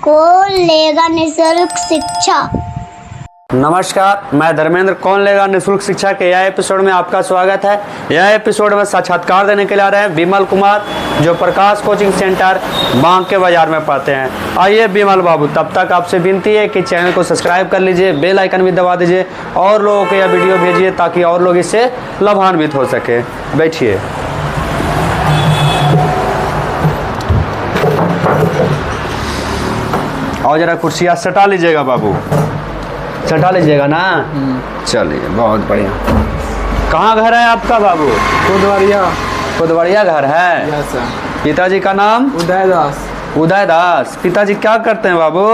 कौन लेगा निःशुल्क शिक्षा। नमस्कार, मैं धर्मेंद्र कौन लेगा निःशुल्क शिक्षा के यह एपिसोड में आपका स्वागत है। यह एपिसोड में साक्षात्कार देने के लिए आ रहे हैं विमल कुमार, जो प्रकाश कोचिंग सेंटर बांक के बाजार में पढ़ते हैं। आइए विमल बाबू, तब तक आपसे विनती है कि चैनल को सब्सक्राइब कर लीजिए, बेल आइकन भी दबा दीजिए और लोगों को यह वीडियो भेजिए ताकि और लोग इससे लाभान्वित हो सके। बैठिए। और जरा कुर्सियाँ सटा लीजिएगा बाबू, सटा लीजिएगा ना। चलिए, बहुत बढ़िया। कहाँ घर है आपका बाबू? खुदवड़िया घर है। Yes sir. पिताजी का नाम? उदय दास। उदय दास। पिताजी क्या करते हैं बाबू?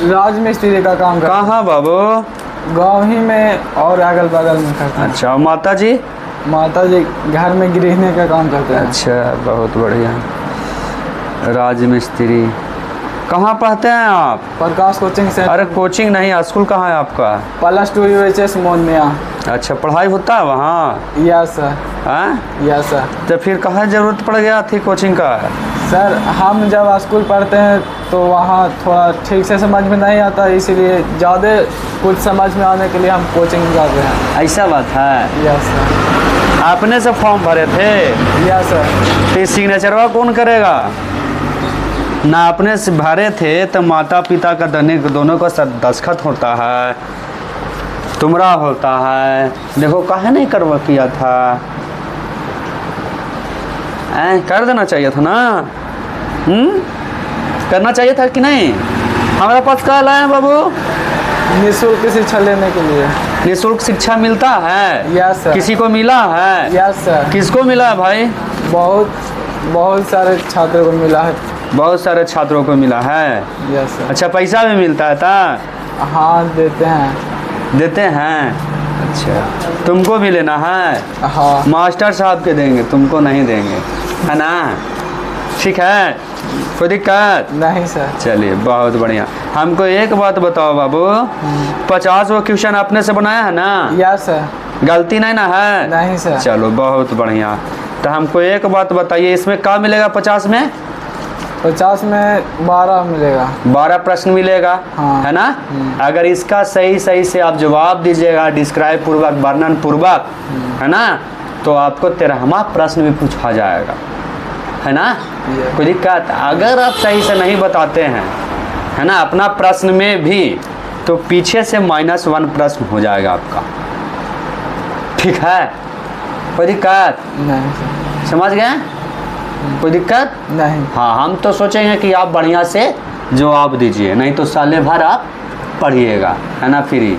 राजमिस्त्री का काम करते कहाँ बाबू? हैं, गाँव ही में और अगल बगल में करते हैं। अच्छा, और माता जी? माता जी घर में गृहिणी का काम करते हैं। अच्छा, बहुत बढ़िया। राजमिस्त्री। कहाँ पढ़ते हैं आप? प्रकाश कोचिंग से। अरे कोचिंग नहीं, स्कूल कहाँ है आपका? +2 UHS मोनिया। अच्छा, पढ़ाई होता है वहाँ? Yes sir. हाँ, यस सर। तो फिर कहाँ ज़रूरत पड़ गया थी कोचिंग का? सर हम जब स्कूल पढ़ते हैं तो वहाँ थोड़ा ठीक से समझ में नहीं आता, इसीलिए ज़्यादा कुछ समझ में आने के लिए हम कोचिंग कर रहे हैं। ऐसा बात है? Yes sir. आपने से फॉर्म भरे थे? Yes sir. तो सिग्नेचरवा कौन करेगा? ना आपने से भरे थे तो माता पिता का दोनों का दस्तखत होता है, तुमरा होता है। देखो काहे नहीं करवा किया था? कर देना चाहिए था ना। करना चाहिए था कि नहीं? हमारे पास कल आए बाबू निःशुल्क शिक्षा लेने के लिए। निःशुल्क शिक्षा मिलता है? Yes sir. किसी को मिला है? Yes sir. किसको मिला है भाई? बहुत सारे छात्रों को मिला है। बहुत सारे छात्रों को मिला है। Yes sir. अच्छा, पैसा भी मिलता है था? हाँ देते हैं। देते हैं। अच्छा, तुमको भी लेना है? हाँ। मास्टर साहब के देंगे, तुमको नहीं देंगे, है ना? ठीक है, कोई दिक्कत नहीं सर। चलिए, बहुत बढ़िया। हमको एक बात बताओ बाबू, 50 वो क्वेश्चन आपने से बनाया है ना? Yes sir. गलती नहीं ना है? नहीं सर। चलो, बहुत बढ़िया। तो हमको एक बात बताइए, इसमें क्या मिलेगा 50 में? 50 में 12 मिलेगा। 12 प्रश्न मिलेगा। हाँ। है ना? अगर इसका सही से आप जवाब दीजिएगा, डिस्क्राइब पूर्वक, वर्णन पूर्वक, है ना, तो आपको 13वां प्रश्न भी पूछा जाएगा, है ना? कोई दिक्कत? अगर आप सही से नहीं बताते हैं, है ना, अपना प्रश्न में भी, तो पीछे से -1 प्रश्न हो जाएगा आपका। ठीक है? कोई दिक्कत? नहीं सर। समझ गए? कोई दिक्कत नहीं। हाँ, हम तो सोचेंगे कि आप बढ़िया से जवाब दीजिए, नहीं तो साले भर आप पढ़िएगा, है ना? फ्री।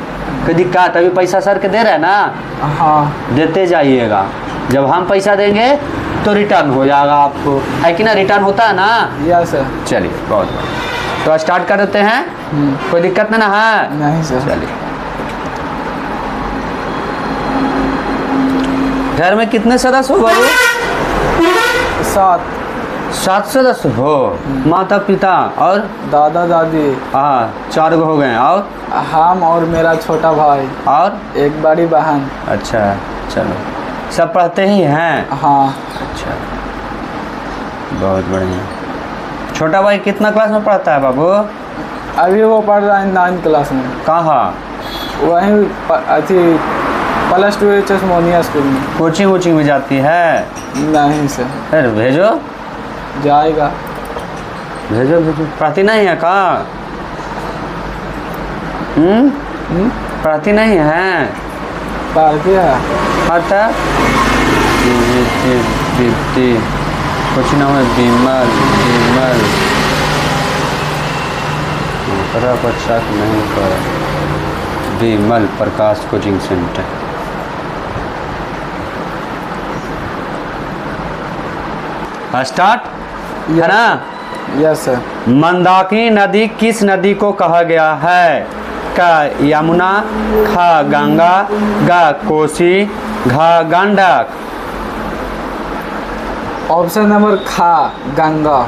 कोई दिक्कत? अभी पैसा सर के दे रहे हैं ना? हाँ। देते जाइएगा। जब हम पैसा देंगे तो रिटर्न हो जाएगा आपको, है कि ना? रिटर्न होता है ना? Yes sir. चलिए, बहुत बढ़िया। तो स्टार्ट कर देते हैं। कोई दिक्कत नहीं ना है? नहीं सर। चलिए। घर में कितने सदस्य हो बाबू? 7 सदस्य हो। माता पिता और दादा दादी। हाँ, 4 हो गए। और हम और मेरा छोटा भाई और एक बड़ी बहन। अच्छा, चलो, सब पढ़ते ही हैं? हाँ। अच्छा, बहुत बढ़िया। छोटा भाई कितना क्लास में पढ़ता है बाबू? अभी वो पढ़ रहा है 9th क्लास में। कहाँ? वहीं अथी +2 UHS मोनिया स्कूल में। कोचिंग में जाती है? नहीं सर। अरे भेजो, जाएगा। भेजो। पढ़ती नहीं है कहाँ? पढ़ती नहीं है? पढ़ती है। आता दीप्ति, कुछ नाम है विमल। पर शक नहीं कर। विमल प्रकाश कोचिंग सेंटर। स्टार्ट, है ना? Yes sir. मंदाकिनी नदी किस नदी को कहा गया है? क यमुना, ख गंगा, ग कोसी, घ गंडक। ऑप्शन नंबर खा गंगा।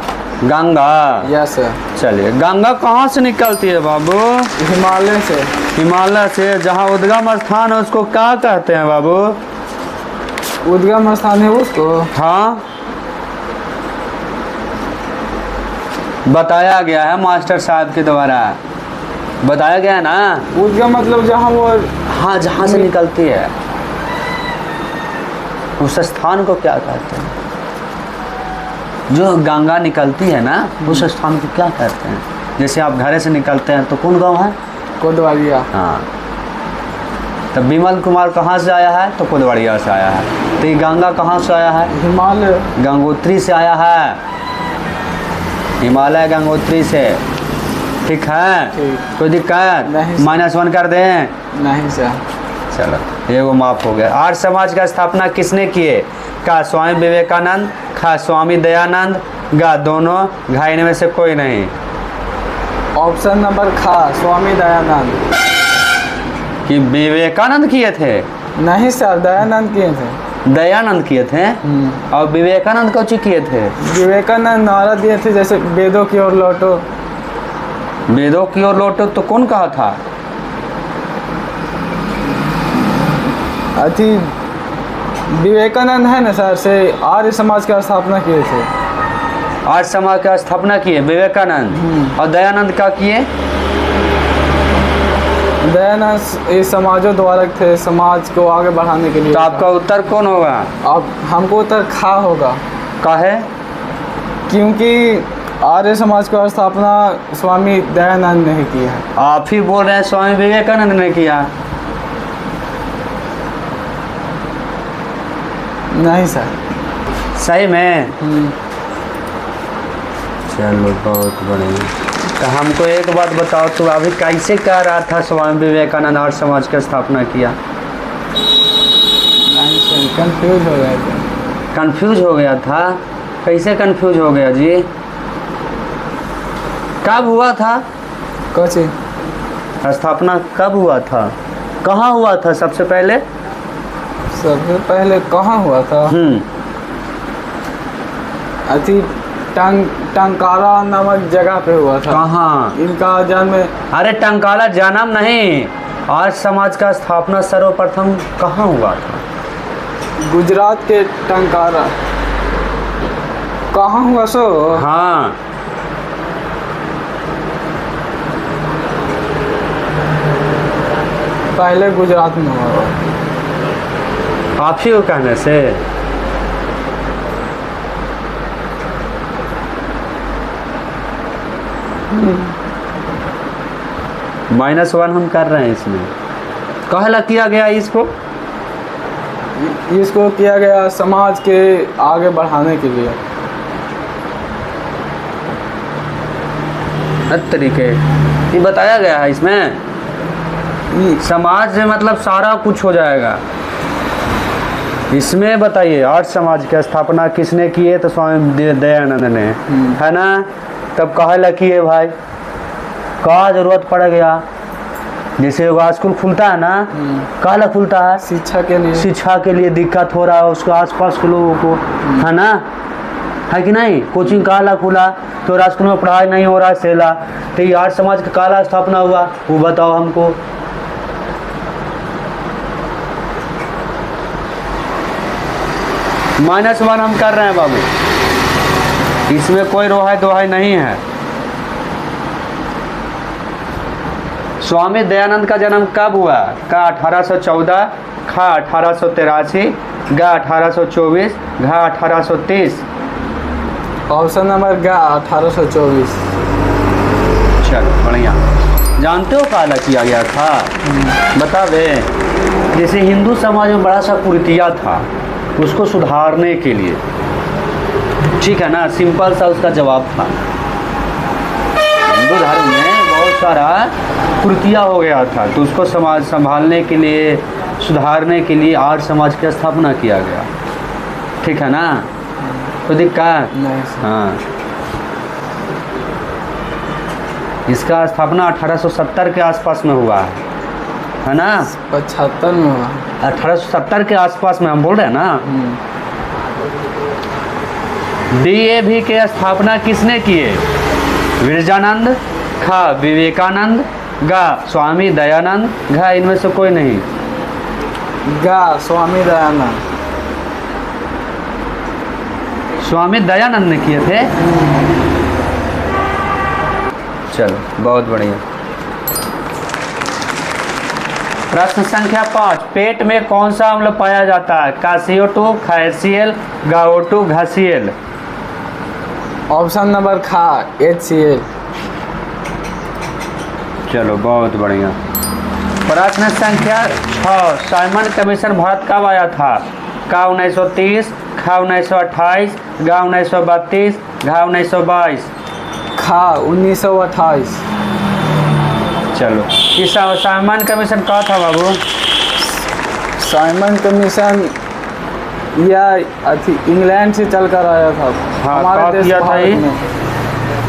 गंगा। Yes sir. चलिए, गंगा कहाँ से निकलती है बाबू? हिमालय से। हिमालय से। जहाँ उद्गम स्थान है उसको क्या कहते हैं बाबू? उद्गम स्थान है उसको। हाँ, बताया गया है मास्टर साहब के द्वारा, बताया गया है ना। उसका मतलब जहाँ वो हाँ, जहाँ से निकलती है उस स्थान को क्या कहते हैं? जो गंगा निकलती है ना उस स्थान को क्या कहते हैं? जैसे आप घर से निकलते हैं तो कौन गांव है? कोदवारिया। हाँ, तब विमल कुमार कहाँ से आया है? तो कोदवारिया से आया है। तो ये गंगा कहाँ से आया है? हिमालय। गंगोत्री से आया है, हिमालय गंगोत्री से। ठीक है, ठीक। कोई दिक्कत नहीं। -1 कर दें? नहीं सर। चलो, ये वो माफ हो गया। आर्य समाज का स्थापना किसने किए? का स्वामी विवेकानंद, खा स्वामी दयानंद, गा दोनों, घा इनमें में से कोई नहीं। ऑप्शन नंबर खा स्वामी दयानंद। कि विवेकानंद किए थे? नहीं सर, दयानंद किए थे। दयानंद किए थे। और विवेकानंद कौन चीज किए थे? विवेकानंद नारा दिए थे जैसे वेदों की ओर लौटो। वेदों की ओर लौटो तो कौन कहा था? अति विवेकानंद है ना सर, से आर्य समाज की स्थापना किए थे। आर्य समाज का स्थापना किए विवेकानंद। और दयानंद का किए? दयानंद ये समाजों द्वारा थे, समाज को आगे बढ़ाने के लिए। तो आपका उत्तर कौन होगा? अब हमको उत्तर खा होगा। काहे? क्योंकि आर्य समाज का स्थापना स्वामी दयानंद ने ही की है। आप ही बोल रहे हैं स्वामी विवेकानंद ने किया। नहीं सर। सही में? चलो, बहुत बढ़िया। तो हमको एक बात बताओ, तू अभी कैसे कह रहा था स्वामी विवेकानंद आर्य समाज की स्थापना किया? नहीं सर, कंफ्यूज हो गए थे। कंफ्यूज हो गया था? कैसे कंफ्यूज हो गया जी? कब हुआ था? कौन? स्थापना कब हुआ था? कहाँ हुआ था सबसे पहले? सबसे पहले कहाँ हुआ था? अति टंकारा नामक जगह पे हुआ था। कहाँ? इनका जन्म। अरे टंकारा जन्म नहीं, आर्य समाज का स्थापना सर्वप्रथम कहाँ हुआ था? गुजरात के टंकारा। कहाँ हुआ सो? हाँ, पहले गुजरात में हुआ। आप ही को कहने से। -1 हम कर रहे हैं इसमें। कहला किया गया इसको? इसको किया गया समाज के आगे बढ़ाने के लिए। हर तरीके ये बताया गया है इसमें। समाज से मतलब सारा कुछ हो जाएगा। इसमें बताइए, आर्य समाज की स्थापना किसने की है? तो स्वामी दयानंद ने, है ना। तब कहला किए भाई, का जरूरत पड़ गया? जैसे एगो स्कूल खुलता है ना, कहला खुलता है? शिक्षा के लिए। शिक्षा के लिए दिक्कत हो रहा है उसके आसपास के लोगों को, है ना, है कि नहीं। कोचिंग काला खुला तो स्कूल में पढ़ाई नहीं हो रहा है सेला, तो ये आर्य समाज का काला स्थापना हुआ, वो बताओ हमको। -1 हम कर रहे हैं बाबू, इसमें कोई रोहाई दोहाई नहीं है। स्वामी दयानंद का जन्म कब हुआ? का 1814, खा 1883, गा 1824, घा 1830। ऑप्शन नंबर गा 1824। चलो बढ़िया। जानते हो काला किया गया था? बता दे। जैसे हिंदू समाज में बड़ा सा कुरीतिया था, उसको सुधारने के लिए, ठीक है ना, सिंपल सा उसका जवाब था। हिंदू धर्म में बहुत सारा कुरीतिया हो गया था, तो उसको समाज संभालने के लिए, सुधारने के लिए आर्य समाज की स्थापना किया गया। ठीक है ना, कोई दिक्कत नहीं। हाँ, इसका स्थापना 1870 के आसपास में हुआ है ना। 75 में हुआ। 1870 के आसपास में हम बोल रहे हैं ना। DAV के स्थापना किसने किए? विरजानंद, खा विवेकानंद, गा स्वामी दयानंद, घा इनमें से कोई नहीं। गा स्वामी दयानंद। स्वामी दयानंद ने किए थे। चलो बहुत बढ़िया। प्रश्न संख्या 5, पेट में कौन सा अम्ल पाया जाता है? का CO2, HCl, GO2, HCl. Option number खा HCl। चलो बहुत बढ़िया। प्रश्न संख्या 6, साइमन कमीशन भारत कब आया था? का 1930, खा 1928, गा 1932, घा 1922। खा 1928। चलो इस साइमन कमीशन कहा था बाबू? साइमन कमीशन यह इंग्लैंड से चल कर आया था। हाँ, हमारे कब देश किया था भारत ये? में।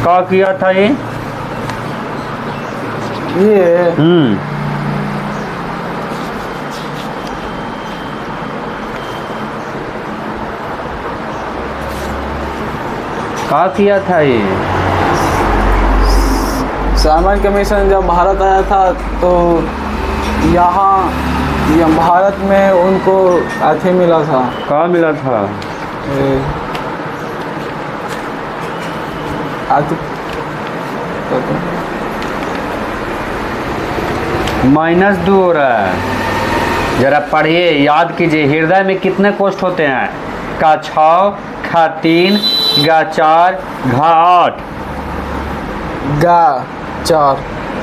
कब किया था ये? कहा किया था ये? साइमन कमीशन जब भारत आया था तो यहाँ भारत में उनको अथी मिला था। कहाँ मिला था? -2 हो रहा है, जरा पढ़िए, याद कीजिए। हृदय में कितने कोष्ठ होते हैं? का 6, खा 3, गा 4, घा 8। गा 4।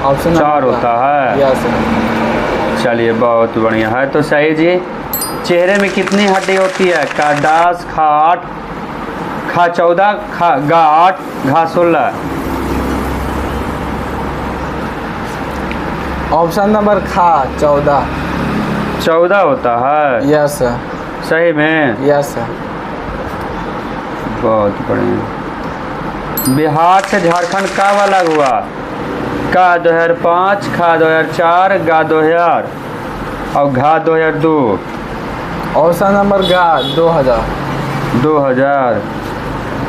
ऑप्शन 4 होता है। यस। चलिए बहुत बढ़िया है, तो सही जी। चेहरे में कितनी हड्डी होती है? का 10, खा 8, खा 14, गा 8, घा 16। ऑप्शन नंबर खा 14। 14 होता है? Yes sir. सही में? Yes sir. बहुत बढ़िया। बिहार से झारखंड कब अलग हुआ? का 2005, खा 2004, गा 2000 और घा 2002। ऑप्शन नंबर गा 2000। 2000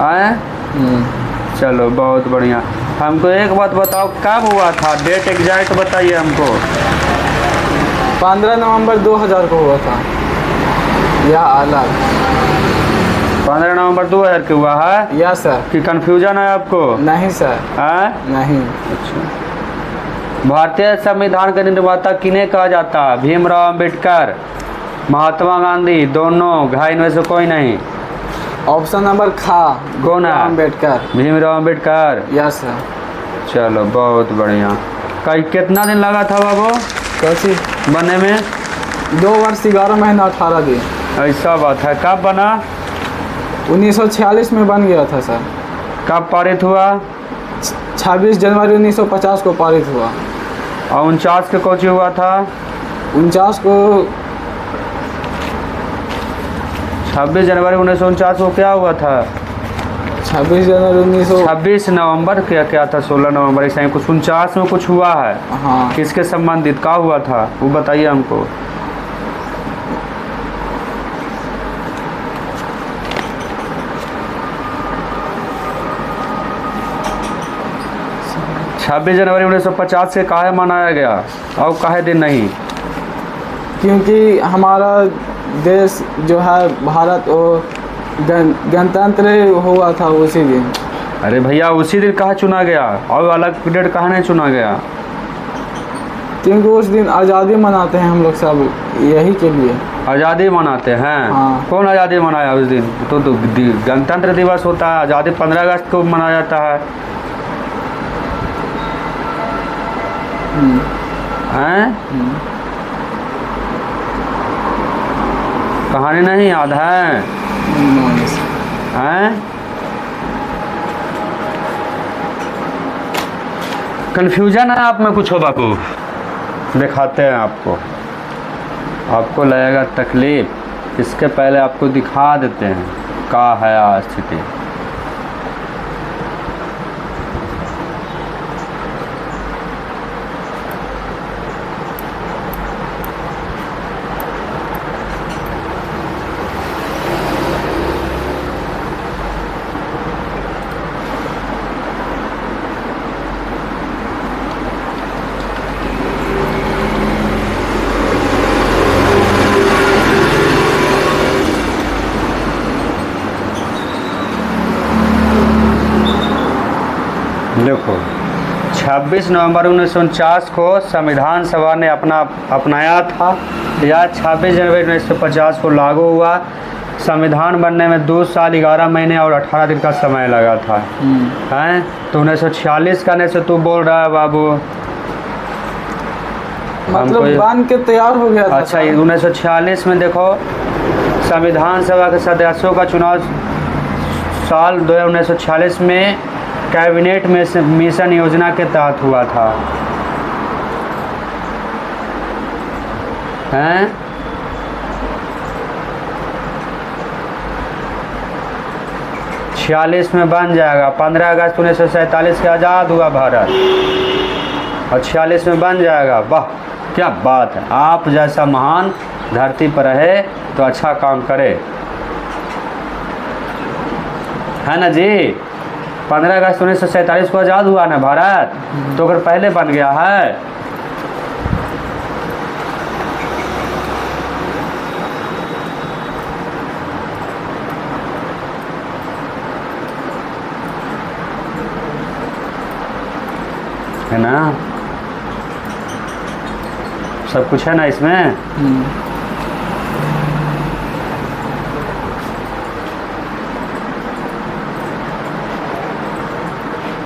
आए? चलो बहुत बढ़िया। हमको एक बात बताओ, कब हुआ था? डेट एग्जैक्ट बताइए हमको। 15 नवंबर 2000 को हुआ था यह अलग। 15 नवंबर 2000 को हुआ है? Yes sir. कि कंफ्यूजन है आपको? नहीं सर। नहीं। अच्छा। भारतीय संविधान के निर्माता किन्हें कहा जाता है? भीमराव अंबेडकर, महात्मा गांधी, दोनों, घा इनमें से कोई नहीं। ऑप्शन नंबर खा कौन है? अंबेडकर। भीमराव अंबेडकर। Yes sir. चलो बहुत बढ़िया। कई कितना दिन लगा था बाबू कैसी बनने में? 2 वर्ष 11 महीना 18 दिन। ऐसा बात है। कब बना? 1946 में बन गया था सर। कब पारित हुआ? 26 जनवरी 1950 को पारित हुआ। और 49 के कोची हुआ था? 49 को 26 जनवरी 1949 को क्या हुआ था? 26 जनवरी 26 नवंबर क्या था? 16 नवंबर ऐसा ही कुछ 49 में कुछ हुआ है। हाँ। किसके संबंधित का हुआ था वो बताइए हमको। छब्बीस जनवरी 1950 से काहे मनाया गया और काहे दिन नहीं? क्योंकि हमारा देश जो है भारत वो गणतंत्र हुआ था उसी दिन। अरे भैया उसी दिन कहाँ चुना गया और अलग डेट कहाँ नहीं चुना गया? क्योंकि उस दिन आज़ादी मनाते हैं हम लोग सब, यही के लिए आज़ादी मनाते हैं। हाँ। कौन आज़ादी मनाया उस दिन? तो गणतंत्र दिवस होता है, आज़ादी 15 अगस्त को मनाया जाता है। हैं? कहानी नहीं याद है? हैं? कन्फ्यूजन है आप में कुछ हो बापू? दिखाते हैं आपको, आपको लगेगा तकलीफ। इसके पहले आपको दिखा देते हैं का है स्थिति। देखो 26 नवंबर 1949 को संविधान सभा ने अपनाया था। या 26 जनवरी 1950 को लागू हुआ। संविधान बनने में 2 साल 11 महीने और 18 दिन का समय लगा था। हैं तो 1946 का नहीं से तू बोल रहा है बाबू। मतलब बन के तैयार हो गया था। अच्छा, 1946 में देखो संविधान सभा के सदस्यों का चुनाव साल 1946 में कैबिनेट मिशन योजना के तहत हुआ था। हैं 46 में बन जाएगा। 15 अगस्त 1947 के आज़ाद हुआ भारत और 46 में बन जाएगा। वाह क्या बात है। आप जैसा महान धरती पर रहे तो अच्छा काम करे, है ना जी। 15 अगस्त 1947 को आज़ाद हुआ ना भारत, तो अगर पहले बन गया है ना। सब कुछ है ना इसमें।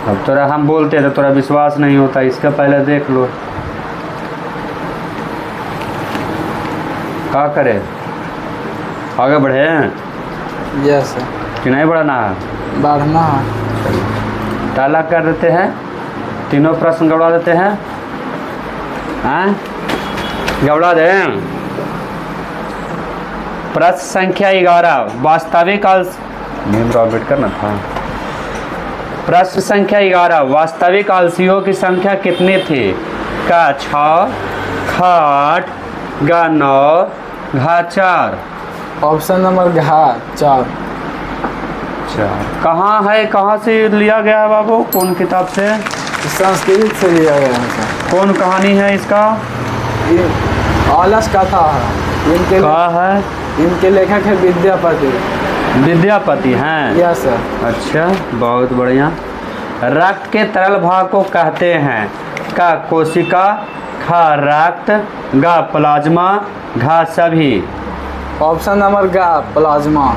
अब तोरा हम बोलते तो तोरा विश्वास नहीं होता। इसका पहले देख लो। क्या करे, आगे बढ़े यस कि नहीं बढ़ना है? बढ़ना ताला कर देते हैं, तीनों प्रश्न गड़वा देते हैं। हाँ गड़वा दें। प्रश्न संख्या 11 वास्तविक भीमराव अम्बेडकर न था। प्रश्न संख्या 11 वास्तविक आलसियों की संख्या कितनी थी? का 6, ख 8, ग 9, घ 4। ऑप्शन नंबर घ 4। कहाँ है, कहाँ से लिया गया है बाबू? कौन किताब से? संस्कृत से लिया गया है सर। कौन कहानी है इसका? आलस कथा है। इनके है इनके लेखक है विद्यापति। विद्यापति हैं? Yes sir. अच्छा बहुत बढ़िया। रक्त के तरल भाग को कहते हैं? का कोशिका, ख रक्त, ग प्लाज्मा, घ सभी। ऑप्शन नंबर ग प्लाज्मा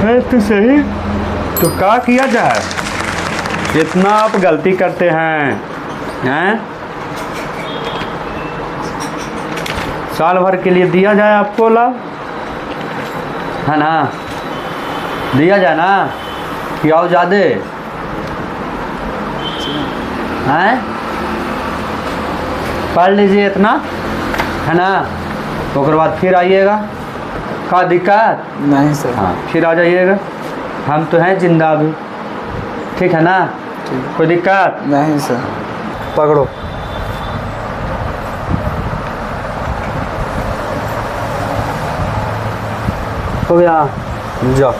है तो सही। तो क्या किया जाए, इतना आप गलती करते हैं। साल भर के लिए दिया जाए आपको लाभ, है ना। दिया जाए ना कि आओ ज़्यादा हैं। पढ़ लीजिए इतना, है ना। तो उसके बाद फिर आइएगा। का दिक्कत नहीं सर। हाँ फिर आ जाइएगा। हम तो हैं जिंदा अभी, ठीक है ना। कोई दिक्कत नहीं सर। पकड़ो। हो गया, जाओ।